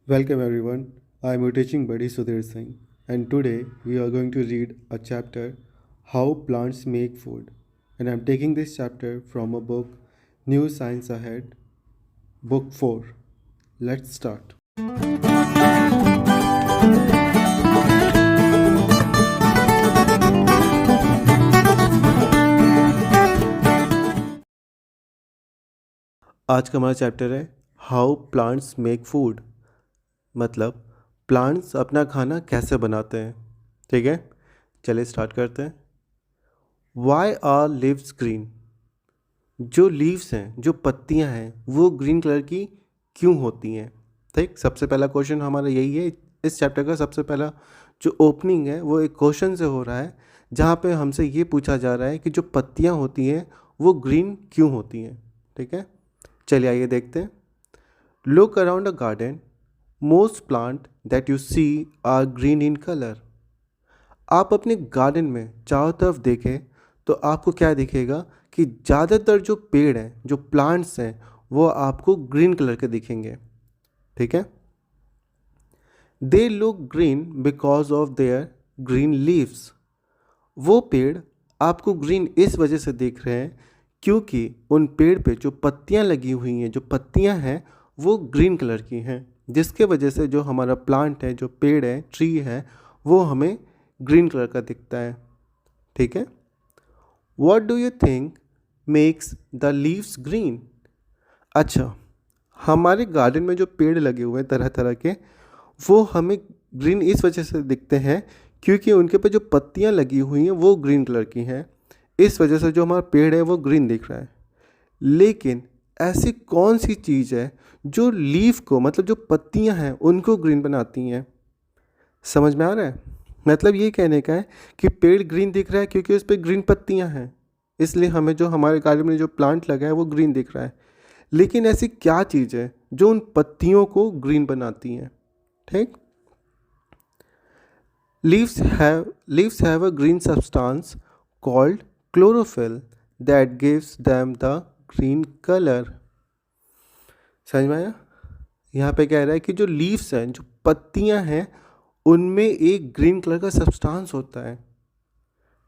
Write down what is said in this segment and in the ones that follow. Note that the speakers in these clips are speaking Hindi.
Welcome everyone. I am your teaching buddy Sudhir Singh, and today we are going to read a chapter How Plants Make Food. And I am taking this chapter from a book New Science Ahead, Book 4. Let's start. आज का हमारा चैप्टर है हाउ प्लांट्स मेक फूड, मतलब प्लांट्स अपना खाना कैसे बनाते हैं। ठीक है, चलिए स्टार्ट करते हैं। Why are leaves green? जो लीव्स हैं, जो पत्तियां हैं, वो ग्रीन कलर की क्यों होती हैं? ठीक, सबसे पहला क्वेश्चन हमारा यही है। इस चैप्टर का सबसे पहला जो ओपनिंग है वो एक क्वेश्चन से हो रहा है, जहाँ पे हमसे ये पूछा जा रहा है कि जो पत्तियां होती हैं वो ग्रीन क्यों होती हैं। ठीक है, चलिए आइए देखते हैं। Look around a garden, most plant that you see are green in colour. आप अपने गार्डन में चारों तरफ देखें तो आपको क्या दिखेगा कि ज़्यादातर जो पेड़ हैं, जो प्लांट्स हैं, वो आपको ग्रीन कलर के दिखेंगे। ठीक है, they look green because of their green leaves. वो पेड़ आपको ग्रीन इस वजह से दिख रहे हैं क्योंकि उन पेड़ पे जो पत्तियां लगी हुई हैं, जो पत्तियां हैं, वो ग्रीन कलर की हैं, जिसके वजह से जो हमारा प्लांट है, जो पेड़ है, ट्री है, वो हमें ग्रीन कलर का दिखता है। ठीक है, what do you think makes the leaves green? अच्छा, हमारे गार्डन में जो पेड़ लगे हुए हैं तरह तरह के, वो हमें ग्रीन इस वजह से दिखते हैं क्योंकि उनके पे जो पत्तियां लगी हुई हैं वो ग्रीन कलर की हैं। इस वजह से जो हमारा पेड़ है वो ग्रीन दिख रहा है। लेकिन ऐसी कौन सी चीज़ है जो लीफ को, मतलब जो पत्तियां हैं, उनको ग्रीन बनाती हैं? समझ में आ रहा है? मतलब ये कहने का है कि पेड़ ग्रीन दिख रहा है क्योंकि उस पर ग्रीन पत्तियां हैं, इसलिए हमें जो हमारे गार्डन में जो प्लांट लगा है वो ग्रीन दिख रहा है। लेकिन ऐसी क्या चीज़ है जो उन पत्तियों को ग्रीन बनाती हैं? ठीक, leaves have a green substance called chlorophyll that gives them the green color. समझ में आया? यहाँ पे कह रहा है कि जो लीव्स हैं, जो पत्तियां हैं, उनमें एक ग्रीन कलर का सब्सटेंस होता है,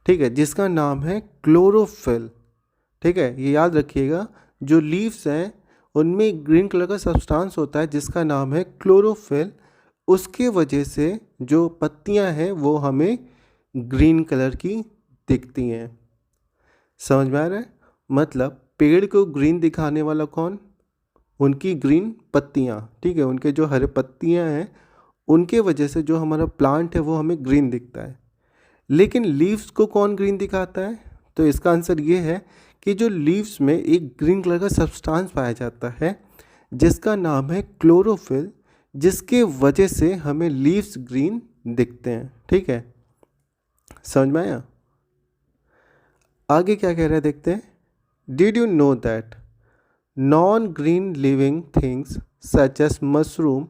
ठीक है, जिसका नाम है क्लोरोफिल। ठीक है, ये याद रखिएगा, जो लीव्स हैं उनमें एक ग्रीन कलर का सब्सटेंस होता है जिसका नाम है क्लोरोफिल। उसके वजह से जो पत्तियां हैं वो हमें ग्रीन कलर की दिखती हैं। समझ में आ रहा है? मतलब पेड़ को ग्रीन दिखाने वाला कौन? उनकी ग्रीन पत्तियां। ठीक है, उनके जो हरे पत्तियां हैं उनके वजह से जो हमारा प्लांट है वो हमें ग्रीन दिखता है। लेकिन लीव्स को कौन ग्रीन दिखाता है? तो इसका आंसर ये है कि जो लीव्स में एक ग्रीन कलर का सब्सटेंस पाया जाता है जिसका नाम है क्लोरोफिल, जिसके वजह से हमें लीव्स ग्रीन दिखते हैं। ठीक है, समझ में आया? आगे क्या कह रहे हैं देखते हैं। Did you know that non green living things such as mushroom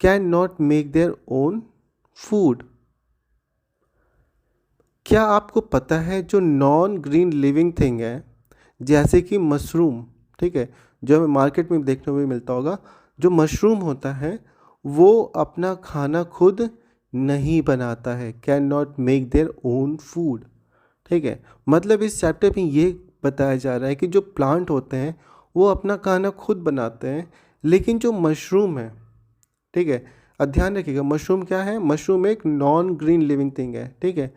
can not make their own food? क्या आपको पता है जो नॉन ग्रीन लिविंग थिंग है, जैसे कि मशरूम, ठीक है, जो हमें मार्केट में देखने को भी मिलता होगा, जो मशरूम होता है वो अपना खाना खुद नहीं बनाता है, can not make their own food. ठीक है, मतलब इस चैप्टर में ये बताया जा रहा है कि जो प्लांट होते हैं वो अपना खाना खुद बनाते हैं, लेकिन जो मशरूम है, ठीक है, अब ध्यान रखिएगा, मशरूम क्या है? मशरूम एक नॉन ग्रीन लिविंग थिंग है। ठीक है,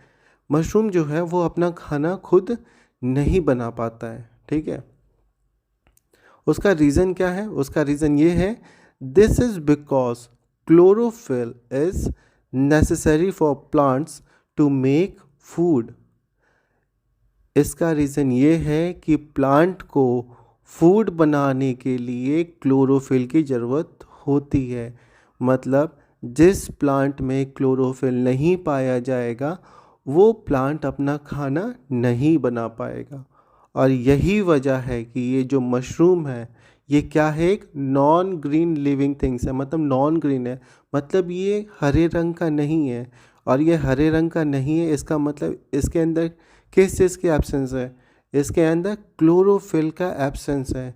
मशरूम जो है वो अपना खाना खुद नहीं बना पाता है। ठीक है, उसका रीज़न क्या है? उसका रीज़न ये है, this is because chlorophyll is necessary for plants to make food. इसका रीज़न ये है कि प्लांट को फूड बनाने के लिए क्लोरोफिल की ज़रूरत होती है। मतलब जिस प्लांट में क्लोरोफिल नहीं पाया जाएगा वो प्लांट अपना खाना नहीं बना पाएगा। और यही वजह है कि ये जो मशरूम है ये क्या है? एक नॉन ग्रीन लिविंग थिंग्स है। मतलब नॉन ग्रीन है, मतलब ये हरे रंग का नहीं है। और ये हरे रंग का नहीं है, इसका मतलब इसके अंदर किस चीज़ की एब्सेंस है? इसके अंदर क्लोरोफिल का एब्सेंस है।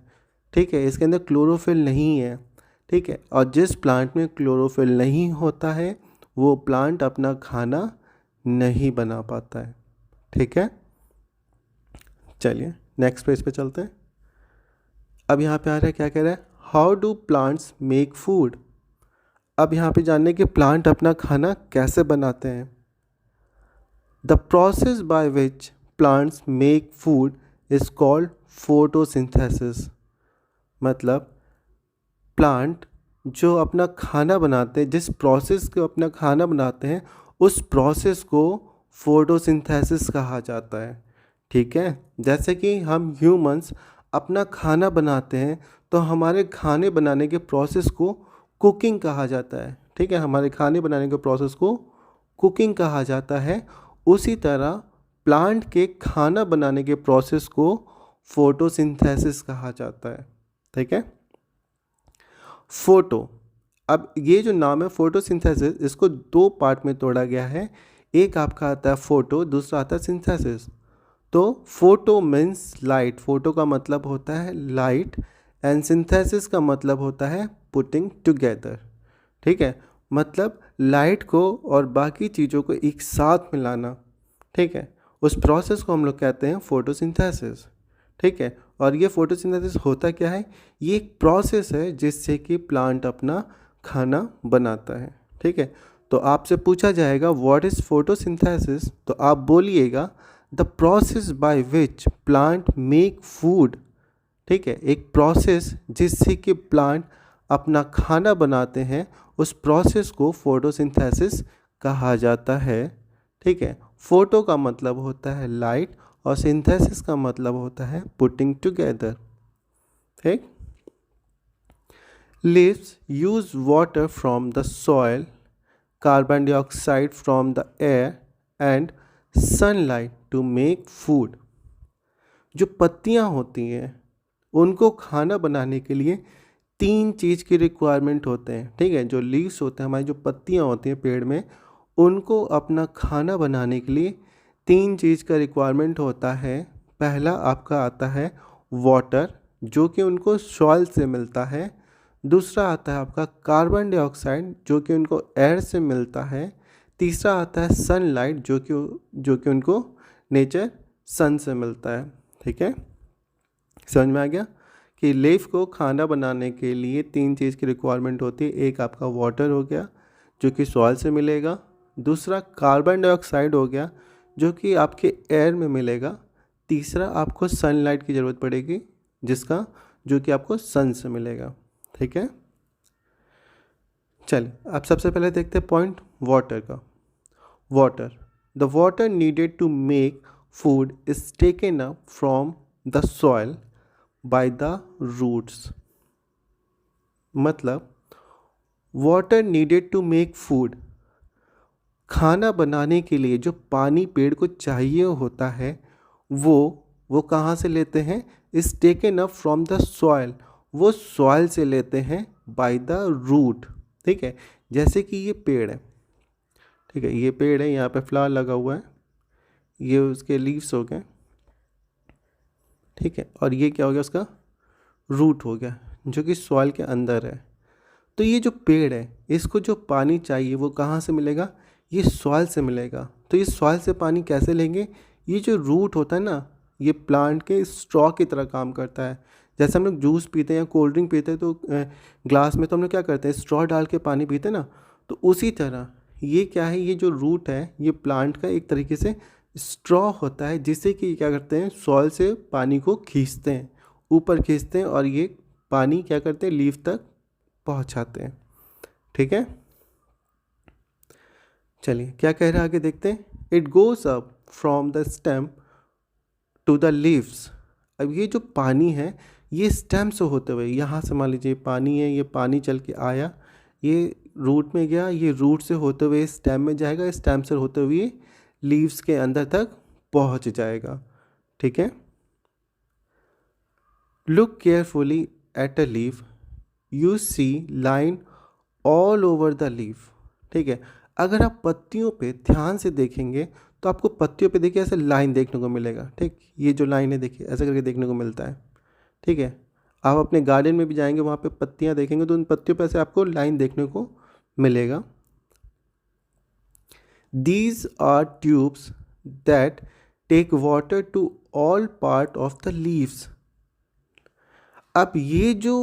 ठीक है, इसके अंदर क्लोरोफिल नहीं है। ठीक है। और जिस प्लांट में क्लोरोफिल नहीं होता है वो प्लांट अपना खाना नहीं बना पाता है। ठीक है, चलिए नेक्स्ट पेज पे चलते हैं। अब यहाँ पे आ रहा है, क्या कह रहा है, how do plants make food. अब यहाँ पे जानने कि प्लांट अपना खाना कैसे बनाते हैं। The process by which plants make food is called photosynthesis. मतलब प्लांट जो अपना खाना बनाते हैं, जिस प्रोसेस को अपना खाना बनाते हैं, उस प्रोसेस को फोटोसिंथेसिस कहा जाता है। ठीक है, जैसे कि हम ह्यूमंस अपना खाना बनाते हैं तो हमारे खाने बनाने के प्रोसेस को कुकिंग कहा जाता है। ठीक है, हमारे खाने बनाने के प्रोसेस को कुकिंग कहा जाता है। उसी तरह प्लांट के खाना बनाने के प्रोसेस को फोटोसिंथेसिस कहा जाता है। ठीक है, फोटो, अब ये जो नाम है फोटोसिंथेसिस, इसको दो पार्ट में तोड़ा गया है। एक आपका आता है फोटो, दूसरा आता है सिंथेसिस। तो फोटो मीन्स लाइट, फोटो का मतलब होता है लाइट, एंड सिंथेसिस का मतलब होता है पुटिंग टुगेदर। ठीक है, मतलब लाइट को और बाकी चीज़ों को एक साथ मिलाना। ठीक है, उस प्रोसेस को हम लोग कहते हैं फोटोसिंथेसिस। ठीक है, और ये फोटोसिंथेसिस होता क्या है, ये एक प्रोसेस है जिससे कि प्लांट अपना खाना बनाता है। ठीक है, तो आपसे पूछा जाएगा व्हाट इज़ फोटोसिंथेसिस, तो आप बोलिएगा the process by which plant make food. ठीक है, एक प्रोसेस जिससे कि प्लांट अपना खाना बनाते हैं, उस प्रोसेस को फोटोसिंथेसिस कहा जाता है। ठीक है, फोटो का मतलब होता है लाइट और सिंथेसिस का मतलब होता है पुटिंग टुगेदर। ठीक, leaves use water from the soil, carbon dioxide from the air and sunlight to make food. जो पत्तियां होती हैं उनको खाना बनाने के लिए तीन चीज़ की रिक्वायरमेंट होते हैं। ठीक है, जो लीव्स होते हैं, हमारी जो पत्तियां होती हैं पेड़ में, उनको अपना खाना बनाने के लिए तीन चीज़ का रिक्वायरमेंट होता है। पहला आपका आता है वाटर, जो कि उनको सॉइल से मिलता है। दूसरा आता है आपका कार्बन डाइऑक्साइड, जो कि उनको एयर से मिलता है। तीसरा आता है सनलाइट, जो कि उनको नेचर सन से मिलता है। ठीक है, समझ में आ गया कि लीफ को खाना बनाने के लिए तीन चीज़ की रिक्वायरमेंट होती है। एक आपका वाटर हो गया जो कि सॉइल से मिलेगा, दूसरा कार्बन डाइऑक्साइड हो गया जो कि आपके एयर में मिलेगा, तीसरा आपको सनलाइट की ज़रूरत पड़ेगी जो कि आपको सन से मिलेगा। ठीक है, चलिए अब सबसे पहले देखते हैं पॉइंट वाटर का। Water, the water needed to make food is taken up from the soil by the roots. मतलब water needed to make food, खाना बनाने के लिए जो पानी पेड़ को चाहिए होता है वो कहाँ से लेते हैं, is taken up from the soil, वो सॉइल से लेते हैं बाय द रूट। ठीक है, जैसे कि ये पेड़ है, ठीक है, ये पेड़ है, यहाँ पे फ्लावर लगा हुआ है, ये उसके लीव्स हो गए। ठीक है, और ये क्या हो गया, उसका रूट हो गया जो कि सॉइल के अंदर है। तो ये जो पेड़ है, इसको जो पानी चाहिए वो कहाँ से मिलेगा, ये सॉइल से मिलेगा। तो ये सॉइल से पानी कैसे लेंगे, ये जो रूट होता है ना, ये प्लांट के स्ट्रॉ की तरह काम करता है। जैसे हम लोग जूस पीते हैं या कोल्ड ड्रिंक पीते हैं तो ग्लास में तो हम लोग क्या करते हैं, स्ट्रॉ डाल के पानी पीते हैं ना, तो उसी तरह ये क्या है, ये जो रूट है ये प्लांट का एक तरीके से स्ट्रॉ होता है, जिससे कि क्या करते हैं, सॉइल से पानी को खींचते हैं, ऊपर खींचते हैं, और ये पानी क्या करते हैं, लीफ तक पहुंचाते हैं। ठीक है, चलिए क्या कह रहे हैं आगे देखते हैं। It goes up from the stem to the leaves. अब ये जो पानी है ये स्टेम से होते हुए, यहाँ से मान लीजिए पानी है, ये पानी चल के आया, ये रूट में गया, ये रूट से होते हुए स्टेम में जाएगा, स्टेम से होते हुए लीव्स के अंदर तक पहुँच जाएगा। ठीक है, look carefully at a leaf, you see line all over the leaf. ठीक है, अगर आप पत्तियों पे ध्यान से देखेंगे तो आपको पत्तियों पे देखिए ऐसे लाइन देखने को मिलेगा। ठीक, ये जो लाइन है देखिए ऐसे करके देखने को मिलता है। ठीक है, आप अपने गार्डन में भी जाएंगे, वहाँ पे पत्तियाँ देखेंगे तो उन पत्तियों पर से आपको लाइन देखने को मिलेगा। These are tubes that take water to all part of the leaves. अब ये जो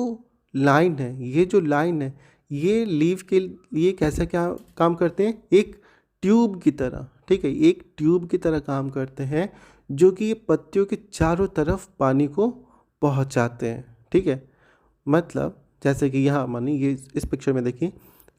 लाइन है, ये लीफ के लिए कैसे क्या काम करते हैं, एक ट्यूब की तरह, ठीक है, एक ट्यूब की तरह काम करते हैं, जो कि ये पत्तियों के चारों तरफ पानी को पहुंचाते हैं, ठीक है। मतलब जैसे कि यहाँ मानिए ये इस पिक्चर में देखिए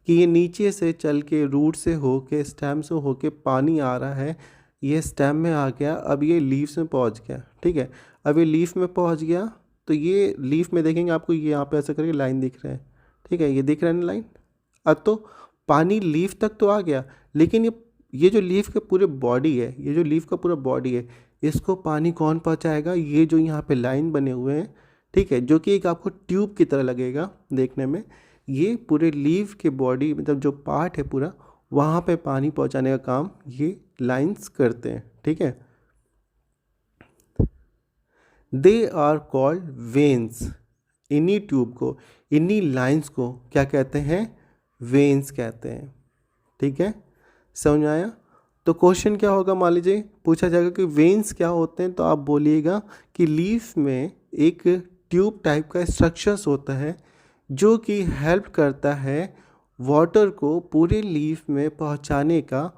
कि ये नीचे से चल के रूट से होके स्टेम से होके पानी आ रहा है, ये स्टेम में आ गया, अब ये लीव्स में पहुँच गया, ठीक है। अब ये लीफ में पहुँच गया तो ये लीफ में देखेंगे आपको ये यहाँ पे ऐसा करके लाइन दिख रहा है, ठीक है, ये दिख रहा है ना लाइन। अब तो पानी लीफ तक तो आ गया, लेकिन ये जो लीफ के पूरे बॉडी है, ये जो लीफ का पूरा बॉडी है, इसको पानी कौन पहुँचाएगा, ये जो यहाँ पे लाइन बने हुए हैं, ठीक है, जो कि एक आपको ट्यूब की तरह लगेगा देखने में। ये पूरे लीफ के बॉडी मतलब जो पार्ट है पूरा, वहाँ पे पानी पहुँचाने का काम ये लाइंस करते हैं, ठीक है। They are called veins. इन्हीं ट्यूब को, इन्हीं लाइंस को क्या कहते हैं, वेन्स कहते हैं, ठीक है, समझ में आया। तो क्वेश्चन क्या होगा, मान लीजिए पूछा जाएगा कि वेन्स क्या होते हैं, तो आप बोलिएगा कि लीफ में एक ट्यूब टाइप का स्ट्रक्चर्स होता है जो कि हेल्प करता है वाटर को पूरे लीफ में पहुंचाने का।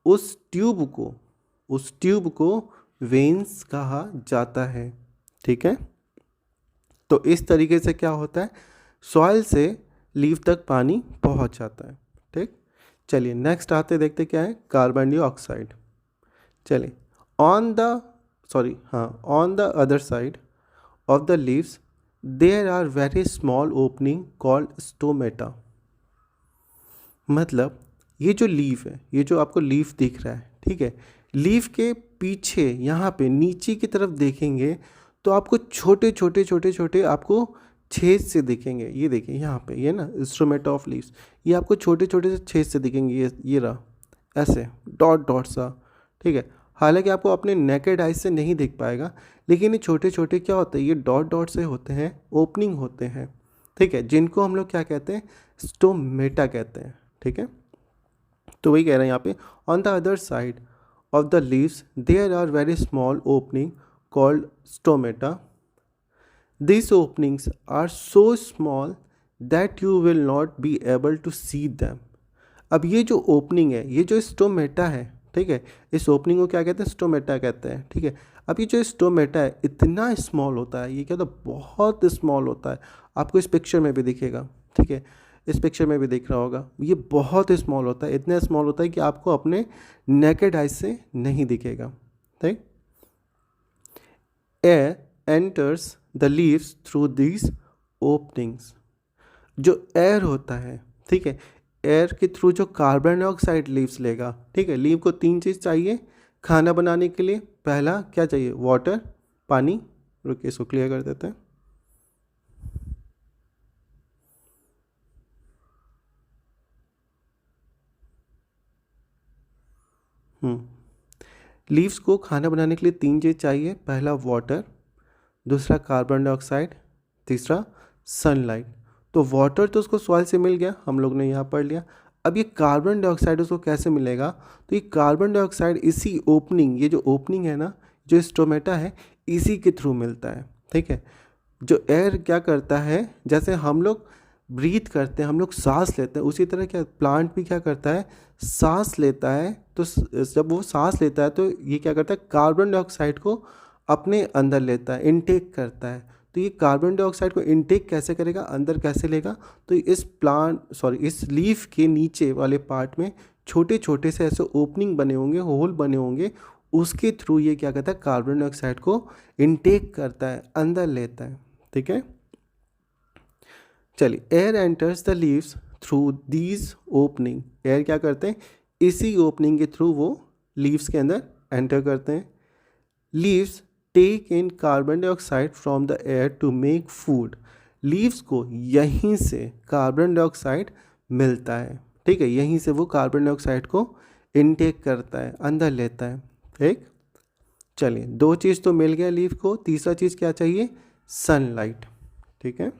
उस ट्यूब को वेन्स कहा जाता है, ठीक है। तो इस तरीके से क्या होता है, सॉइल से लीफ तक पानी पहुंच जाता है, ठीक। चलिए नेक्स्ट आते देखते क्या है, कार्बन डाइऑक्साइड। चलिए on the other side of the leaves there are very small opening called stomata. मतलब ये जो लीफ है, ये जो आपको लीफ दिख रहा है, ठीक है, लीफ के पीछे यहाँ पे नीचे की तरफ देखेंगे तो आपको छोटे आपको छेद से दिखेंगे। ये देखिए यहाँ पे, ये ना स्टोमेटा ऑफ लीव्स, ये आपको छोटे से छेद से दिखेंगे, ये रहा ऐसे डॉट सा, ठीक है। हालांकि आपको अपने नेकेड आइज से नहीं दिख पाएगा, लेकिन ये छोटे क्या होते हैं, ये डॉट से होते हैं, ओपनिंग होते हैं, ठीक है, जिनको हम लोग क्या कहते हैं, स्टोमेटा कहते हैं, ठीक है। तो वही कह रहे हैं यहाँ पे, on the other side of the leaves there are very small opening called stomata. These openings are so small that you will not be able to see them. अब ये जो ओपनिंग है, ये जो स्टोमेटा है, ठीक है, इस ओपनिंग को क्या कहते हैं, स्टोमेटा कहते हैं, ठीक है। अब ये जो स्टोमेटा है इतना स्मॉल होता है, ये क्या होता है, बहुत स्मॉल होता है। आपको इस पिक्चर में भी दिखेगा, ठीक है, इस पिक्चर में भी दिख रहा होगा, ये बहुत स्मॉल होता है, इतना स्मॉल होता है कि आपको अपने नेकेड आइज से नहीं दिखेगा, ठीक। Air enters the leaves through these openings. जो एयर होता है, ठीक है, एयर के थ्रू जो कार्बन डाइऑक्साइड लीव्स लेगा, ठीक है। लीव को 3 चीज़ चाहिए खाना बनाने के लिए। पहला क्या चाहिए, वाटर, पानी। रुकिए इसको क्लियर कर देते हैं। लीव्स को खाना बनाने के लिए 3 चीज़ चाहिए, पहला वाटर, दूसरा कार्बन डाइऑक्साइड, तीसरा सनलाइट। तो वाटर तो उसको सॉइल से मिल गया, हम लोग ने यहाँ पढ़ लिया। अब ये कार्बन डाइऑक्साइड उसको कैसे मिलेगा, तो ये कार्बन डाइऑक्साइड इसी ओपनिंग, ये जो ओपनिंग है ना, जो स्टोमेटा है, इसी के थ्रू मिलता है, ठीक है। जो एयर क्या करता है, जैसे हम लोग ब्रीथ करते हैं, हम लोग सांस लेते हैं, उसी तरह क्या प्लांट भी क्या करता है, सांस लेता है। तो जब वो सांस लेता है तो ये क्या करता है, कार्बन डाइऑक्साइड को अपने अंदर लेता है, इनटेक करता है। तो ये कार्बन डाइऑक्साइड को इनटेक कैसे करेगा, अंदर कैसे लेगा, तो इस लीफ के नीचे वाले पार्ट में छोटे से ऐसे ओपनिंग बने होंगे, होल बने होंगे, उसके थ्रू ये क्या करता है, कार्बन डाइऑक्साइड को इनटेक करता है, अंदर लेता है, ठीक है। चलिए, air enters the leaves through these opening. Air क्या करते हैं, इसी ओपनिंग के थ्रू वो लीव्स के अंदर एंटर करते हैं। Leaves take in carbon dioxide from the air to make food. Leaves को यहीं से कार्बन डाइऑक्साइड मिलता है, ठीक है, यहीं से वो कार्बन डाइऑक्साइड को इनटेक करता है, अंदर लेता है, ठीक। चलिए 2 चीज़ तो मिल गया लीफ को, तीसरा चीज़ क्या चाहिए, सनलाइट, ठीक है।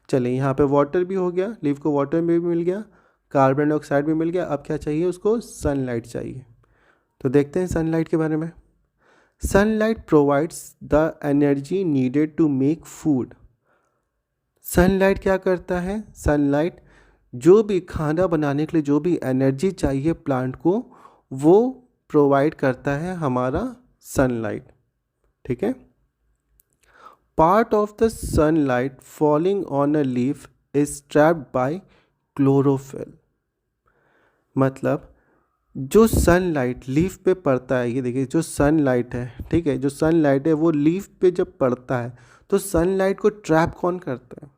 चलिए यहाँ पे वाटर भी हो गया, लीफ को वाटर भी मिल गया, कार्बन डाइऑक्साइड भी मिल गया। अब क्या चाहिए उसको? सनलाइट चाहिए। तो देखते हैं सनलाइट के बारे में। Sunlight provides the energy needed to make food. Sunlight क्या करता है? सनलाइट जो भी खाना बनाने के लिए जो भी एनर्जी चाहिए प्लांट को, वो प्रोवाइड करता है हमारा सनलाइट। ठीक है। Part of the sunlight falling on a leaf is trapped bye chlorophyll. मतलब जो सनलाइट लीफ पे पड़ता है, ये देखिए जो सनलाइट है, ठीक है, जो सनलाइट है वो लीफ पे जब पड़ता है तो सनलाइट को ट्रैप कौन करता है?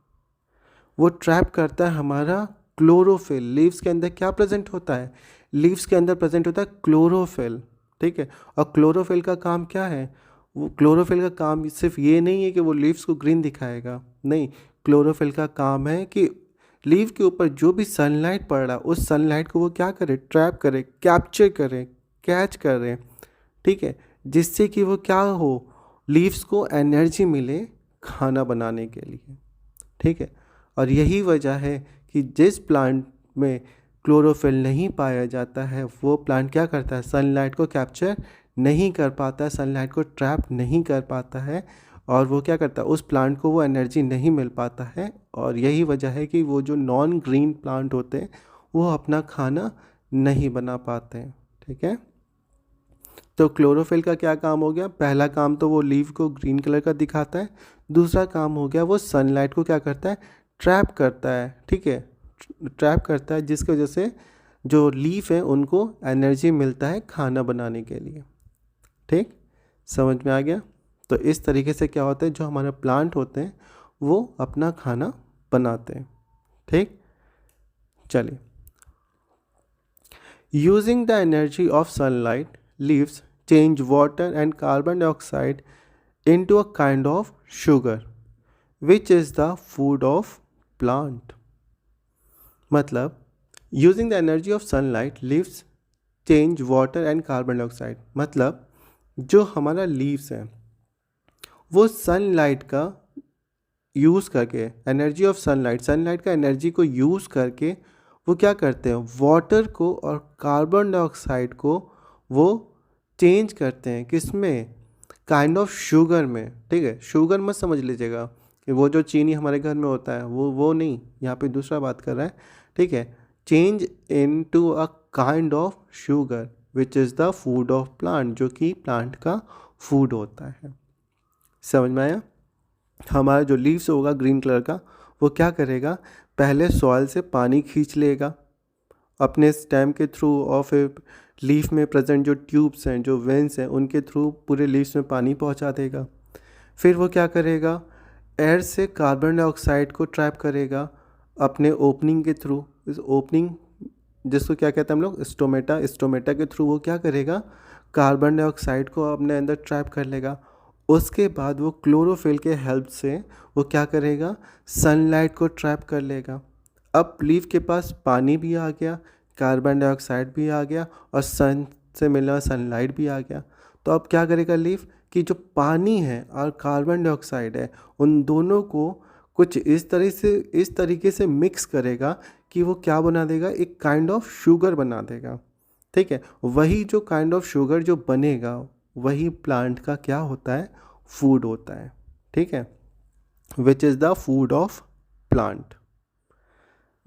वो ट्रैप करता है हमारा क्लोरोफिल। लीव्स के अंदर क्या प्रेजेंट होता है? लीव्स के अंदर प्रेजेंट होता है क्लोरोफिल। ठीक है। और क्लोरोफिल का काम क्या है? वो क्लोरोफिल का काम सिर्फ ये नहीं है कि वो लीव्स को ग्रीन दिखाएगा, नहीं, क्लोरोफिल का काम है कि लीव के ऊपर जो भी सनलाइट पड़ रहा है उस सनलाइट को वो क्या करे? ट्रैप करे, कैप्चर करे, कैच करे। ठीक है। जिससे कि वो क्या हो, लीव्स को एनर्जी मिले खाना बनाने के लिए। ठीक है। और यही वजह है कि जिस प्लांट में क्लोरोफिल नहीं पाया जाता है वो प्लांट क्या करता है? सनलाइट को कैप्चर नहीं कर पाता है, सनलाइट को ट्रैप नहीं कर पाता है, और वो क्या करता है? उस प्लांट को वो एनर्जी नहीं मिल पाता है। और यही वजह है कि वो जो नॉन ग्रीन प्लांट होते हैं वो अपना खाना नहीं बना पाते हैं। ठीक है। तो क्लोरोफिल का क्या काम हो गया? पहला काम तो वो लीफ को ग्रीन कलर का दिखाता है, दूसरा काम हो गया वो सनलाइट को क्या करता है? ट्रैप करता है। ठीक है। ट्रैप करता है जिसकी वजह से जो लीफ है उनको एनर्जी मिलता है खाना बनाने के लिए। ठीक, समझ में आ गया? तो इस तरीके से क्या होता है, जो हमारे प्लांट होते हैं वो अपना खाना बनाते हैं। ठीक, चलिए। Using the energy of sunlight, leaves change water and carbon dioxide into a kind of sugar which is the food of plant. मतलब using the energy of sunlight, leaves change water and carbon dioxide। मतलब जो हमारा लीव्स है वो सनलाइट का यूज़ करके, एनर्जी ऑफ सनलाइट, सनलाइट का एनर्जी को यूज़ करके वो क्या करते हैं? वाटर को और कार्बन डाइऑक्साइड को वो चेंज करते हैं। किस में? काइंड ऑफ शुगर में। ठीक है। शुगर मत समझ लीजिएगा कि वो जो चीनी हमारे घर में होता है वो नहीं, यहाँ पे दूसरा बात कर रहा है। ठीक है। Change into a kind of sugar which is the food of plant, जो कि प्लांट का फूड होता है। समझ में आया? हमारा जो लीव्स होगा ग्रीन कलर का, वो क्या करेगा? पहले सॉइल से पानी खींच लेगा अपने स्टेम के थ्रू, और फिर लीफ में प्रेजेंट जो ट्यूब्स हैं, जो वेंस हैं, उनके थ्रू पूरे लीव्स में पानी पहुंचा देगा। फिर वो क्या करेगा? एयर से कार्बन डाइऑक्साइड को ट्रैप करेगा अपने ओपनिंग के थ्रू। इस ओपनिंग जिसको क्या कहते हैं हम लोग? स्टोमेटा। स्टोमेटा के थ्रू वो क्या करेगा? कार्बन डाइऑक्साइड को अपने अंदर ट्रैप कर लेगा। उसके बाद वो क्लोरोफिल के हेल्प से वो क्या करेगा? सनलाइट को ट्रैप कर लेगा। अब लीफ के पास पानी भी आ गया, कार्बन डाइऑक्साइड भी आ गया, और सन से मिला सनलाइट भी आ गया। तो अब क्या करेगा लीफ कि जो पानी है और कार्बन डाइऑक्साइड है उन दोनों को कुछ इस तरीके से मिक्स करेगा कि वो क्या बना देगा? एक काइंड ऑफ शुगर बना देगा। ठीक है। वही जो काइंड ऑफ शुगर जो बनेगा वही प्लांट का क्या होता है? फूड होता है। ठीक है। विच is the food of plant.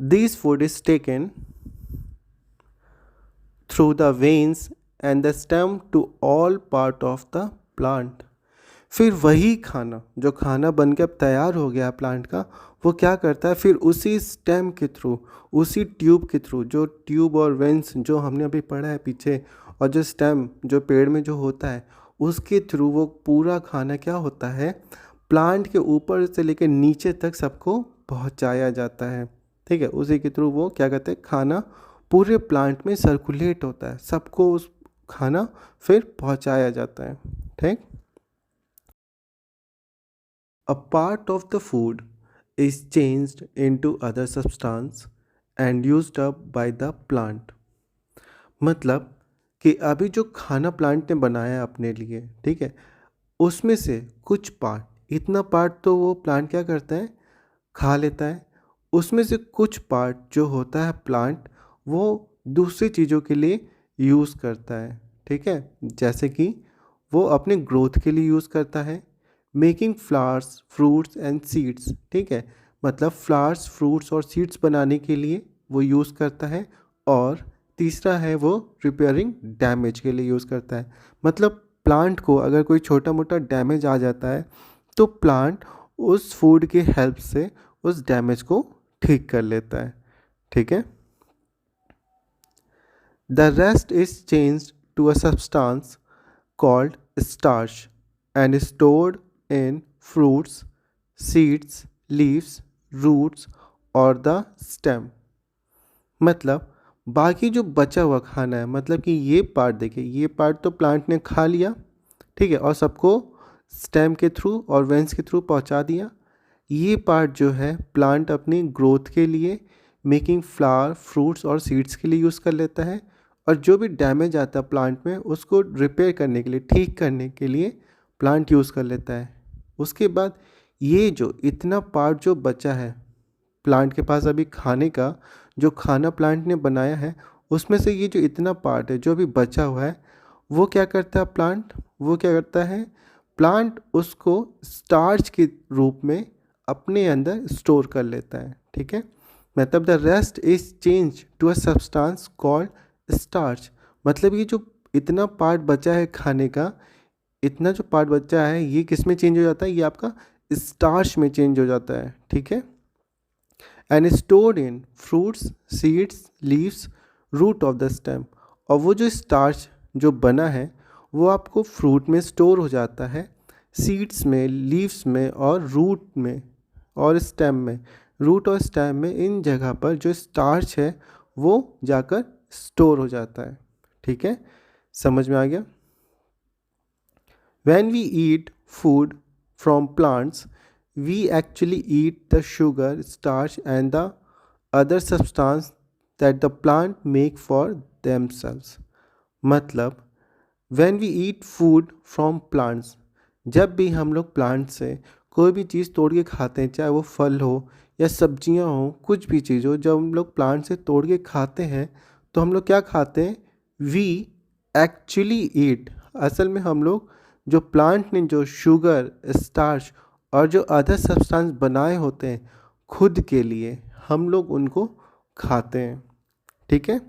This food is taken through the veins and the stem to all part of the plant। फिर वही खाना, जो खाना बनकर तैयार हो गया प्लांट का, वो क्या करता है? फिर उसी स्टेम के थ्रू, उसी ट्यूब के थ्रू, जो ट्यूब और वेंस जो हमने अभी पढ़ा है पीछे, और जो स्टेम जो पेड़ में जो होता है उसके थ्रू वो पूरा खाना क्या होता है? प्लांट के ऊपर से लेकर नीचे तक सबको पहुंचाया जाता है। ठीक है। उसी के थ्रू वो क्या कहते हैं? खाना पूरे प्लांट में सर्कुलेट होता है, सबको उस खाना फिर पहुंचाया जाता है। ठीक। A part of the food is changed into other substance and used up by the plant। मतलब कि अभी जो खाना प्लांट ने बनाया अपने लिए, ठीक है, उसमें से कुछ पार्ट, इतना पार्ट तो वो प्लांट क्या करता है? खा लेता है। उसमें से कुछ पार्ट जो होता है प्लांट, वो दूसरी चीज़ों के लिए यूज़ करता है, ठीक है। जैसे कि वो अपने ग्रोथ के लिए यूज़ करता है, making flowers fruits and seeds, ठीक है। मतलब फ्लावर्स फ्रूट्स और सीड्स बनाने के लिए वो यूज़ करता है। और तीसरा है वो रिपेयरिंग डैमेज के लिए यूज़ करता है। मतलब प्लांट को अगर कोई छोटा मोटा डैमेज आ जाता है तो प्लांट उस फूड की हेल्प से उस डैमेज को ठीक कर लेता है, ठीक है। The rest is changed to a substance called starch and stored in fruits, seeds, leaves, roots और the stem। मतलब बाकी जो बचा हुआ खाना है, मतलब कि ये पार्ट देखिए, ये पार्ट तो प्लांट ने खा लिया, ठीक है, और सबको स्टेम के थ्रू और वेंस के थ्रू पहुंचा दिया। ये पार्ट जो है प्लांट अपनी ग्रोथ के लिए, मेकिंग फ्लावर फ्रूट्स और सीड्स के लिए यूज़ कर लेता है। और जो भी डैमेज आता है प्लांट में उसको रिपेयर करने के लिए, ठीक करने के लिए प्लांट यूज़ कर लेता है। उसके बाद ये जो इतना पार्ट जो बचा है प्लांट के पास अभी खाने का, जो खाना प्लांट ने बनाया है, उसमें से ये जो इतना पार्ट है जो अभी बचा हुआ है, वो क्या करता है प्लांट, वो क्या करता है प्लांट उसको स्टार्च के रूप में अपने अंदर स्टोर कर लेता है, ठीक है। मतलब the rest is change to a substance called starch. मतलब ये जो इतना पार्ट बचा है खाने का, इतना जो पार्ट बचा है ये किस में चेंज हो जाता है, ये आपका स्टार्च में चेंज हो जाता है, ठीक है। And stored in fruits seeds leaves root of the stem. और वो जो स्टार्च जो बना है वो आपको फ्रूट में स्टोर हो जाता है, सीड्स में, लीव्स में और रूट में और स्टेम में। रूट और स्टेम में, इन जगह पर जो स्टार्च है वो जाकर स्टोर हो जाता है, ठीक है। समझ में आ गया। When we eat food from plants, we actually eat the sugar, starch, and the other substance that the plant make for themselves। मतलब when we eat food from plants, जब भी हम लोग प्लांट से कोई भी चीज़ तोड़ के खाते हैं, चाहे वो फल हो या सब्जियां हो, कुछ भी चीज़ हो, जब हम लोग प्लांट से तोड़ के खाते हैं तो हम लोग क्या खाते हैं, वी एक्चुअली ईट। असल में हम लोग जो प्लांट ने जो शुगर, स्टार्च और जो अदर सब्सटेंस बनाए होते हैं खुद के लिए, हम लोग उनको खाते हैं, ठीक है।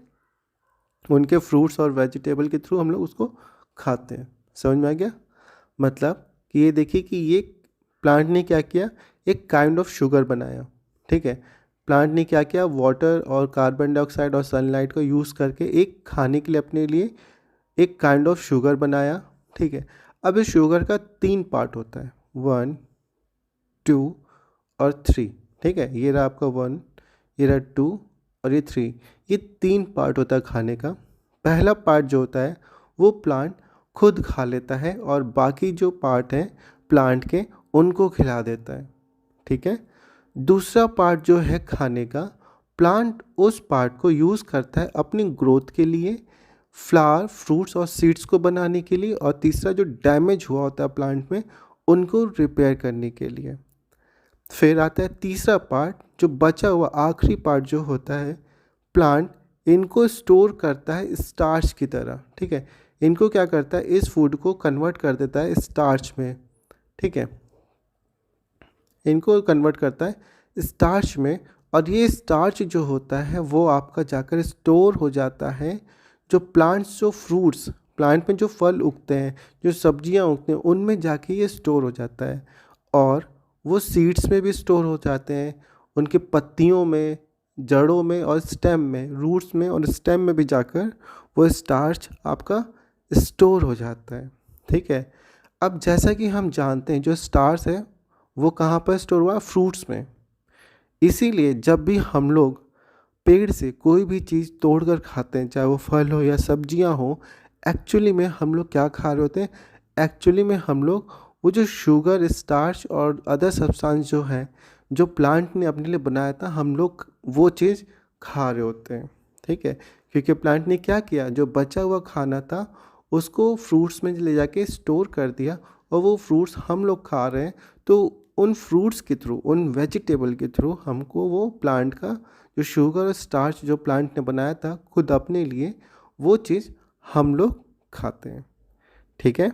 उनके फ्रूट्स और वेजिटेबल के थ्रू हम लोग उसको खाते हैं। समझ में आ गया। मतलब कि ये देखिए कि ये प्लांट ने क्या किया, एक काइंड ऑफ शुगर बनाया, ठीक है। प्लांट ने क्या किया, वाटर और कार्बन डाइऑक्साइड और सनलाइट को यूज़ करके एक खाने के लिए अपने लिए एक काइंड ऑफ शुगर बनाया, ठीक है। अब इस शुगर का 3 पार्ट होता है, 1 2 और 3, ठीक है। ये रहा आपका 1, ये रहा 2 और ये 3। ये 3 पार्ट होता है खाने का। पहला पार्ट जो होता है वो प्लांट खुद खा लेता है और बाकी जो पार्ट हैं प्लांट के उनको खिला देता है, ठीक है। दूसरा पार्ट जो है खाने का, प्लांट उस पार्ट को यूज़ करता है अपनी ग्रोथ के लिए, फ्लावर फ्रूट्स और सीड्स को बनाने के लिए, और तीसरा जो डैमेज हुआ होता है प्लांट में उनको रिपेयर करने के लिए। फिर आता है तीसरा पार्ट, जो बचा हुआ आखिरी पार्ट जो होता है, प्लांट इनको स्टोर करता है स्टार्च की तरह, ठीक है। इनको क्या करता है, इस फूड को कन्वर्ट कर देता है स्टार्च में, ठीक है। इनको कन्वर्ट करता है स्टार्च में, और ये स्टार्च जो होता है वो आपका जाकर स्टोर हो जाता है जो प्लांट्स, जो फ्रूट्स, प्लांट में जो फल उगते हैं, जो सब्जियां उगते हैं, उनमें जाके ये स्टोर हो जाता है। और वो सीड्स में भी स्टोर हो जाते हैं, उनके पत्तियों में, जड़ों में और स्टेम में, रूट्स में और स्टेम में भी जाकर वो स्टार्च आपका स्टोर हो जाता है, ठीक है। अब जैसा कि हम जानते हैं जो स्टार्च है वो कहाँ पर स्टोर हुआ, फ्रूट्स में। इसीलिए जब भी हम लोग पेड़ से कोई भी चीज़ तोड़कर खाते हैं, चाहे वो फल हो या सब्जियां हो, एक्चुअली में हम लोग क्या खा रहे होते हैं, एक्चुअली में हम लोग वो जो शुगर, स्टार्च और अदर सब्सटेंस जो है जो प्लांट ने अपने लिए बनाया था, हम लोग वो चीज़ खा रहे होते हैं, ठीक है। क्योंकि प्लांट ने क्या किया, जो बचा हुआ खाना था उसको फ्रूट्स में ले जाके स्टोर कर दिया और वो फ्रूट्स हम लोग खा रहे हैं। तो उन फ्रूट्स के थ्रू, उन वेजिटेबल के थ्रू हमको वो प्लांट का जो शुगर और स्टार्च जो प्लांट ने बनाया था खुद अपने लिए, वो चीज़ हम लोग खाते हैं। ठीक है,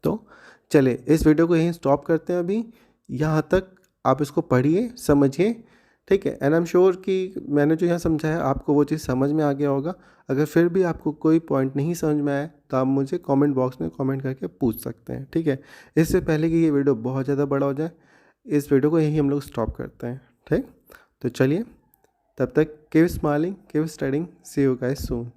तो चलिए इस वीडियो को यहीं स्टॉप करते हैं अभी। यहाँ तक आप इसको पढ़िए, समझिए। ठीक है, एंड आई एम श्योर कि मैंने जो यहाँ समझाया आपको वो चीज़ समझ में आ गया होगा। अगर फिर भी आपको कोई पॉइंट नहीं समझ में आए तो आप मुझे कमेंट बॉक्स में कमेंट करके पूछ सकते हैं। ठीक है, इससे पहले कि ये वीडियो बहुत ज़्यादा बड़ा हो जाए, इस वीडियो को यहीं हम लोग स्टॉप करते हैं। ठीक, तो चलिए, तब तक keep smiling, keep studying, see you guys soon.